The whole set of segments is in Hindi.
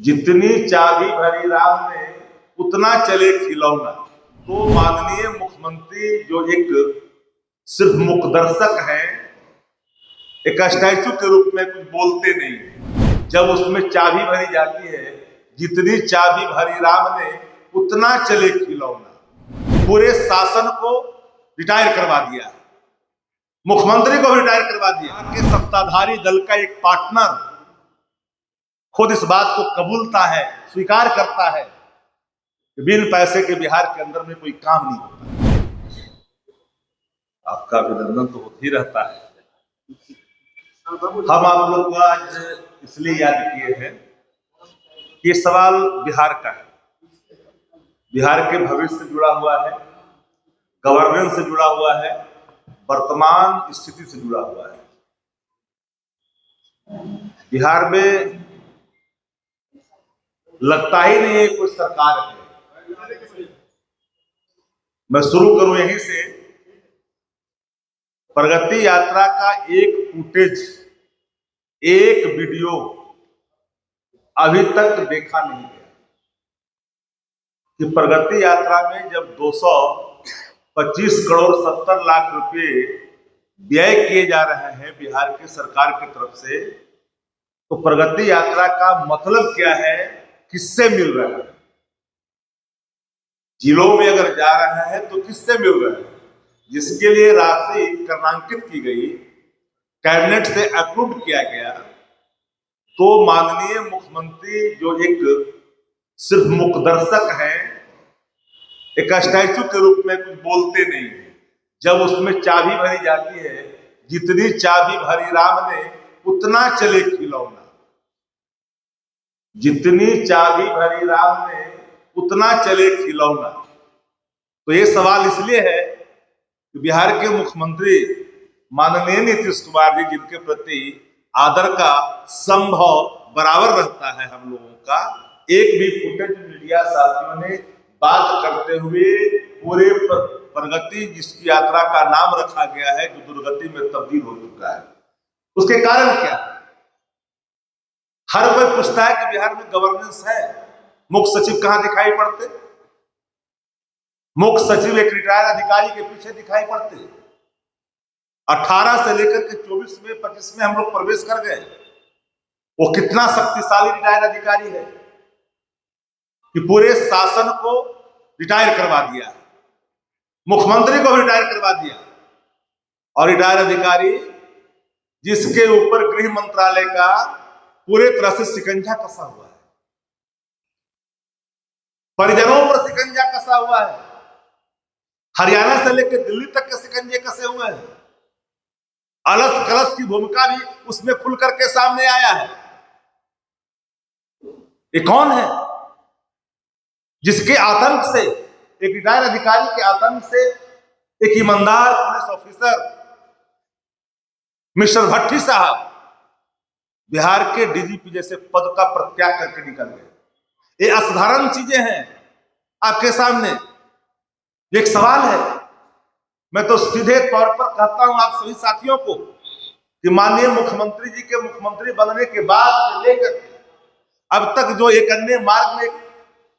जितनी चाबी भरी राम में उतना चले खिलौना। तो माननीय मुख्यमंत्री जो एक सिर्फ मुखदर्शक है, एक स्टैचू के रूप में कुछ बोलते नहीं, जब उसमें चाबी भरी जाती है, जितनी चाबी भरी राम ने उतना चले खिलौना। पूरे शासन को रिटायर करवा दिया, मुख्यमंत्री को भी रिटायर करवा दिया कि सत्ताधारी दल का एक पार्टनर खुद इस बात को कबूलता है, स्वीकार करता है कि बिन पैसे के बिहार के अंदर में कोई काम नहीं होता। आपका अभिनंदन तो होता ही रहता है। हम आप लोग को आज इसलिए याद किए हैं कि ये सवाल बिहार का है, बिहार के भविष्य से जुड़ा हुआ है, गवर्नेंस से जुड़ा हुआ है, वर्तमान स्थिति से जुड़ा हुआ है। बिहार में लगता ही नहीं है कोई सरकार है। मैं शुरू करूं यहीं से। प्रगति यात्रा का एक फुटेज, एक वीडियो अभी तक देखा नहीं गया कि प्रगति यात्रा में जब 225 करोड़ 70 लाख रुपए व्यय किए जा रहे हैं बिहार की सरकार की तरफ से, तो प्रगति यात्रा का मतलब क्या है, किससे मिल रहा है? जिलों में अगर जा रहा है तो किससे मिल रहा है? जिसके लिए राशि कर्णांकित की गई, कैबिनेट से अप्रूव किया गया, तो माननीय मुख्यमंत्री जो एक सिर्फ मुखदर्शक है, एक स्टैचू के रूप में कुछ बोलते नहीं, जब उसमें चाबी भरी जाती है, जितनी चाबी भरी राम ने उतना चले खिलौना। जितनी चाबी भरी राम ने उतना चले खिलौना। तो ये सवाल इसलिए है कि बिहार के मुख्यमंत्री माननीय नीतीश कुमार जी, जिनके प्रति आदर का संभव बराबर रहता है हम लोगों का, एक भी फुटेज मीडिया साथियों ने बात करते हुए पूरे प्रगति जिसकी यात्रा का नाम रखा गया है, जो दुर्गति में तब्दील हो चुका है, उसके कारण क्या है? हर कोई पूछता है कि बिहार में गवर्नेंस है, मुख्य सचिव कहां दिखाई पड़ते? मुख्य सचिव एक रिटायर्ड अधिकारी के पीछे दिखाई पड़ते। 18 से लेकर के 24 में 25 में हम लोग प्रवेश कर गए। वो कितना शक्तिशाली रिटायर्ड अधिकारी है कि पूरे शासन को रिटायर करवा दिया, मुख्यमंत्री को भी रिटायर करवा दिया, और रिटायर्ड अधिकारी जिसके ऊपर गृह मंत्रालय का पूरे तरह से शिकंजा कसा हुआ है, परिजनों पर शिकंजा कसा हुआ है, हरियाणा से लेकर दिल्ली तक के शिकंजे कसे हुए हैं। अलस कलस की भूमिका भी उसमें खुल करके सामने आया है। ये कौन है जिसके आतंक से, एक रिटायर्ड अधिकारी के आतंक से एक ईमानदार पुलिस ऑफिसर मिस्टर भट्टी साहब बिहार के डीजीपी जैसे पद का प्रत्याग करके निकल गए? ये असाधारण चीजें हैं आपके सामने। एक सवाल है, मैं तो सीधे तौर पर कहता हूं आप सभी साथियों को कि माननीय मुख्यमंत्री जी के मुख्यमंत्री बनने के बाद से लेकर अब तक जो एक अन्य मार्ग में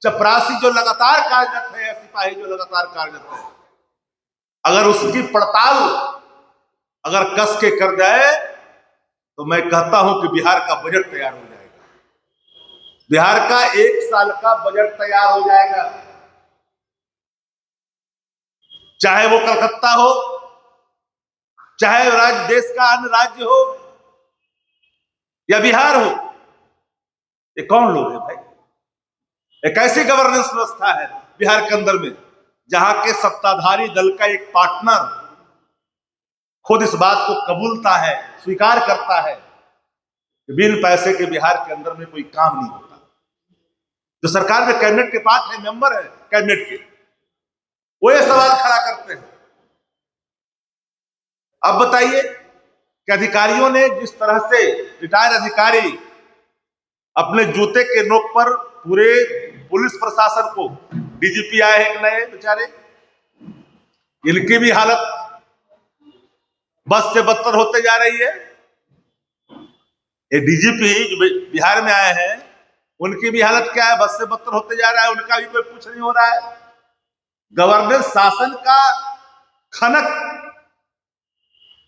चपरासी जो लगातार कार्यरत है, सिपाही जो लगातार कार्यरत है, अगर उसकी पड़ताल अगर कस के कर जाए तो मैं कहता हूं कि बिहार का बजट तैयार हो जाएगा। बिहार का 1 साल का बजट तैयार हो जाएगा, चाहे वो कलकत्ता हो, चाहे राज्य देश का अन्य राज्य हो या बिहार हो। ये कौन लोग हैं भाई? एक ऐसी गवर्नेंस व्यवस्था है बिहार के अंदर में जहां के सत्ताधारी दल का एक पार्टनर खुद इस बात को कबूलता है, स्वीकार करता है कि बिन पैसे के बिहार के अंदर में कोई काम नहीं होता। जो सरकार में कैबिनेट के पास है, मेंबर है कैबिनेट के, वो ये सवाल खड़ा करते हैं। अब बताइए कि अधिकारियों ने जिस तरह से रिटायर्ड अधिकारी अपने जूते के नोक पर पूरे पुलिस प्रशासन को, डीजीपी आए हैं नए बेचारे, इनकी भी हालत बस से बदतर होते जा रही है। ये डीजीपी जो बिहार में आए हैं, उनकी भी हालत क्या है, बस से बदतर होते जा रहा है, उनका भी कोई कुछ नहीं हो रहा है। गवर्नेंस शासन का खनक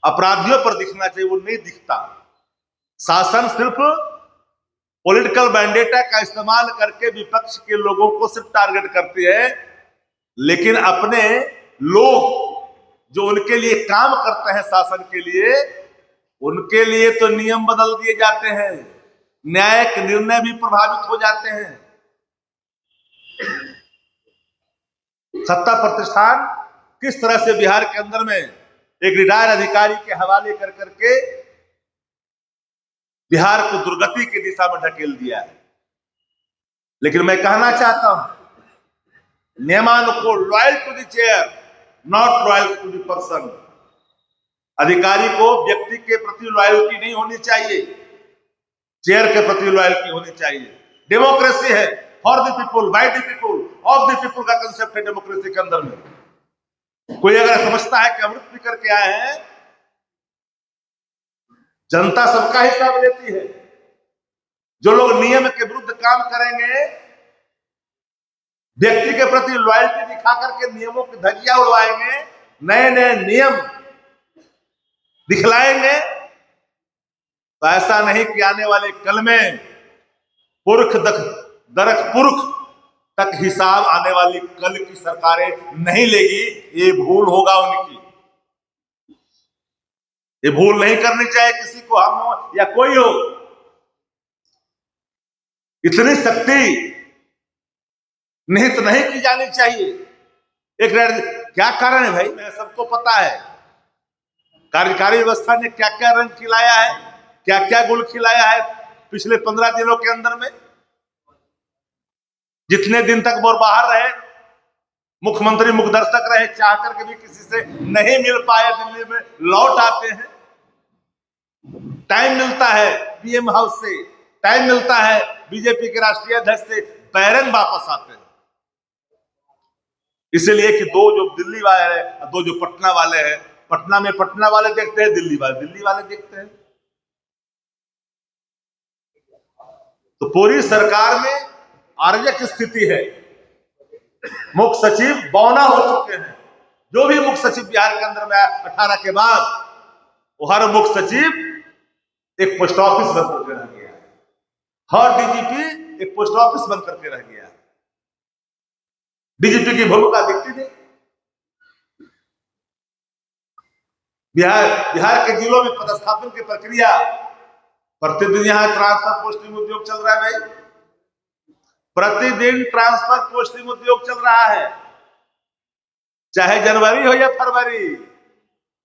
अपराधियों पर दिखना चाहिए, वो नहीं दिखता। शासन सिर्फ पॉलिटिकल वेंडेटा का इस्तेमाल करके विपक्ष के लोगों को सिर्फ टारगेट करती है, लेकिन अपने लोग जो उनके लिए काम करते हैं शासन के लिए, उनके लिए तो नियम बदल दिए जाते हैं, न्यायिक निर्णय भी प्रभावित हो जाते हैं। सत्ता प्रतिष्ठान किस तरह से बिहार के अंदर में एक रिटायर्ड अधिकारी के हवाले कर करके बिहार को दुर्गति की दिशा में ढकेल दिया है। लेकिन मैं कहना चाहता हूं, नियमानुकूल, loyal to the chair, not loyal to the person. अधिकारी को व्यक्ति के प्रति लॉयल्टी नहीं होनी चाहिए, चेयर के प्रति लॉयल्टी होनी चाहिए। डेमोक्रेसी है, for the people, by the people, of the people का कंसेप्ट है डेमोक्रेसी के अंदर में। कोई अगर समझता है कि अमृत पी करके आए हैं, जनता सबका हिसाब लेती है। जो लोग नियम के विरुद्ध काम करेंगे, व्यक्ति के प्रति लॉयल्टी दिखा करके नियमों की धज्जियां उड़वाएंगे, नए नए नियम दिखलाएंगे, तो ऐसा नहीं कि आने वाले कल में पुरख दरख पुरख तक हिसाब आने वाली कल की सरकारें नहीं लेगी। ये भूल होगा उनकी, ये भूल नहीं करनी चाहिए किसी को, हम हो या कोई हो। इतनी शक्ति निहित नहीं की जानी चाहिए। एक क्या कारण है भाई, मैं सबको पता है कार्यकारी व्यवस्था ने क्या क्या रंग खिलाया है, क्या क्या गुल खिलाया है पिछले 15 दिनों के अंदर में। जितने दिन तक वो बाहर रहे, मुख्यमंत्री मुखदर्शक रहे, चाह करके भी किसी से नहीं मिल पाए, दिल्ली में लौट आते हैं। टाइम मिलता है पीएम हाउस से, टाइम मिलता है बीजेपी के राष्ट्रीय अध्यक्ष से, बैरंग वापस आते हैं। इसलिए कि दो जो दिल्ली वाले हैं, दो जो पटना वाले हैं, पटना में पटना वाले देखते हैं, दिल्ली वाले देखते हैं। तो पूरी सरकार में अराजक स्थिति है। मुख्य सचिव बौना हो चुके हैं। जो भी मुख्य सचिव बिहार के अंदर में 18 के बाद, वो हर मुख्य सचिव एक पोस्ट ऑफिस बन करके रह गया है, हर डीजीपी एक पोस्ट ऑफिस बन करके रह गया है। डीजीपी की भूमिका दिखती नहीं। बिहार के जिलों में पदस्थापन की प्रक्रिया, प्रतिदिन यहां ट्रांसफर पोस्टिंग उद्योग चल रहा है भाई, प्रतिदिन ट्रांसफर पोस्टिंग उद्योग चल रहा है। चाहे जनवरी हो या फरवरी,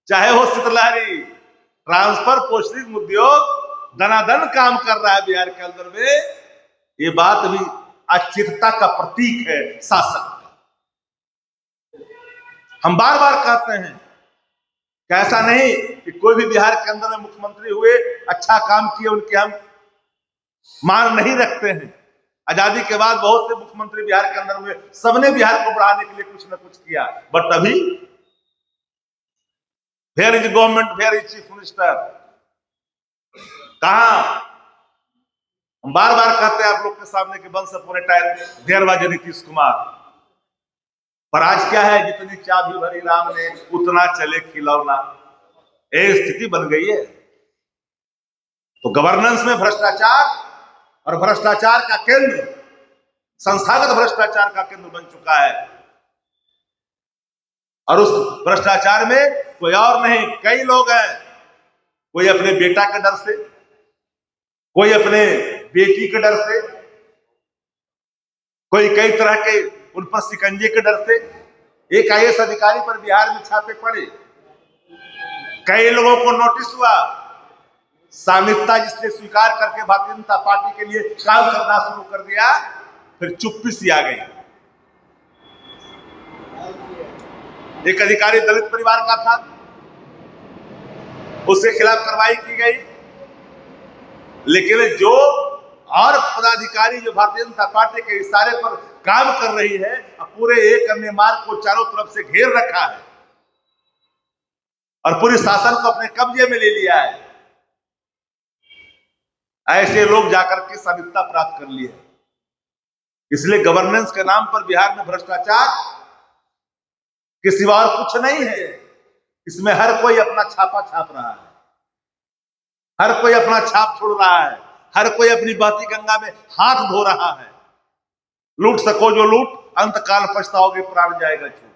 चाहे हो शीतलहरी, ट्रांसफर पोस्टिंग उद्योग दनादन काम कर रहा है बिहार के अंदर में। ये बात भी अचिंतता का प्रतीक है शासक का। हम बार बार कहते हैं कि ऐसा नहीं कि कोई भी बिहार के अंदर में मुख्यमंत्री हुए, अच्छा काम किए, उनके हम मान नहीं रखते हैं। आजादी के बाद बहुत से मुख्यमंत्री बिहार के अंदर में, सबने बिहार को बढ़ाने के लिए कुछ ना कुछ किया, बट अभी where is government, where is chief minister, कहां? हम बार बार कहते हैं आप लोग के सामने कि once upon a time there was Nitish Kumar, पर आज क्या है, जितनी चाबी भरी राम ने उतना चले खिलौना। ये स्थिति बन गई है। तो गवर्नेंस में भ्रष्टाचार, और भ्रष्टाचार का केंद्र, संस्थागत भ्रष्टाचार का केंद्र बन चुका है। और उस भ्रष्टाचार में कोई और नहीं, कई लोग हैं। कोई अपने बेटा के डर से, कोई अपने बेटी के डर से, कोई कई तरह के उन पर शिकंजे के डर से। एक आईएएस अधिकारी पर बिहार में छापे पड़े, कई लोगों को नोटिस हुआ, सामिप्ता जिसने स्वीकार करके भारतीय जनता पार्टी के लिए काम करना शुरू कर दिया, फिर चुप्पी सी आ गई। एक अधिकारी दलित परिवार का था, उसके खिलाफ कार्रवाई की गई, लेकिन जो और पदाधिकारी जो भारतीय जनता पार्टी के इशारे पर काम कर रही है, पूरे एक अन्य मार्ग को चारों तरफ से घेर रखा है और पूरी शासन को अपने कब्जे में ले लिया है। ऐसे लोग जाकर के सामिप्ता प्राप्त कर लिए। इसलिए गवर्नेंस के नाम पर बिहार में भ्रष्टाचार के सिवा और कुछ नहीं है। इसमें हर कोई अपना छापा छाप रहा है, हर कोई अपना छाप छोड़ रहा है, हर कोई अपनी बहती गंगा में हाथ धो रहा है। लूट सको जो लूट, अंतकाल पछताओगे प्राण जाएगा छूट।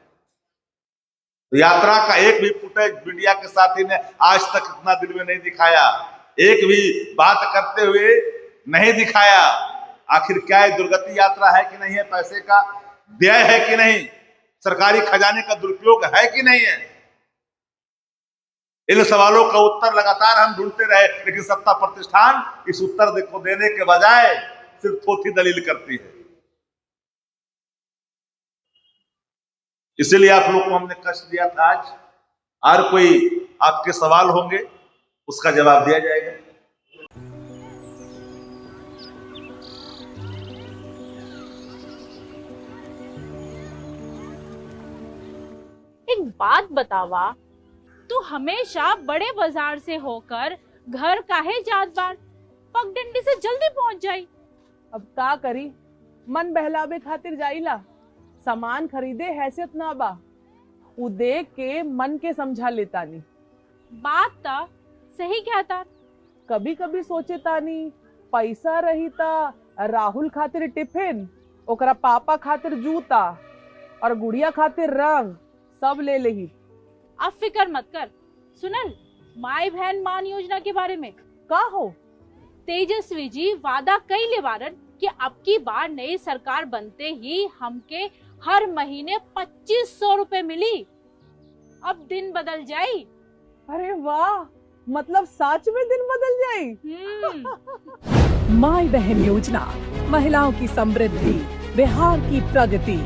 तो यात्रा का एक भी फुटेज मीडिया के साथी ने आज तक इतना दिल में नहीं दिखाया, एक भी बात करते हुए नहीं दिखाया। आखिर क्या है, दुर्गति यात्रा है कि नहीं है, पैसे का व्यय है कि नहीं, सरकारी खजाने का दुरुपयोग है कि नहीं है। इन सवालों का उत्तर लगातार हम ढूंढते रहे, लेकिन सत्ता प्रतिष्ठान इस उत्तर को देने के बजाय सिर्फ थोथी दलील करती है। इसीलिए आप लोग को हमने कष्ट दिया था। आज और कोई आपके सवाल होंगे, उसका जवाब दिया जाएगा। एक बात बतावा, तू हमेशा बड़े बाजार से होकर घर काहे जात बार? पगडंडी से जल्दी पहुंच जाई। अब का करी, मन बहलावे खातिर जाइला। सामान खरीदे हैसियत ना बा, उ देख के मन के समझा लेता नी। बात ता सही कहता। कभी कभी सोचे तानी पैसा रही ता राहुल खातिर टिफिन, ओकरा पापा खातिर जूता और गुड़िया खातिर रंग सब ले लेही। अब फिक्र मत कर। सुनल माई बहन मान योजना के बारे में का हो? तेजस्वी जी वादा कइले बारन कि अब की बार नई सरकार बनते ही हमके हर महीने 2500 रुपए मिली। अब दिन बदल जाई। अरे वाह, मतलब सच में दिन बदल जाई। माई बहन योजना, महिलाओं की समृद्धि, बिहार की प्रगति।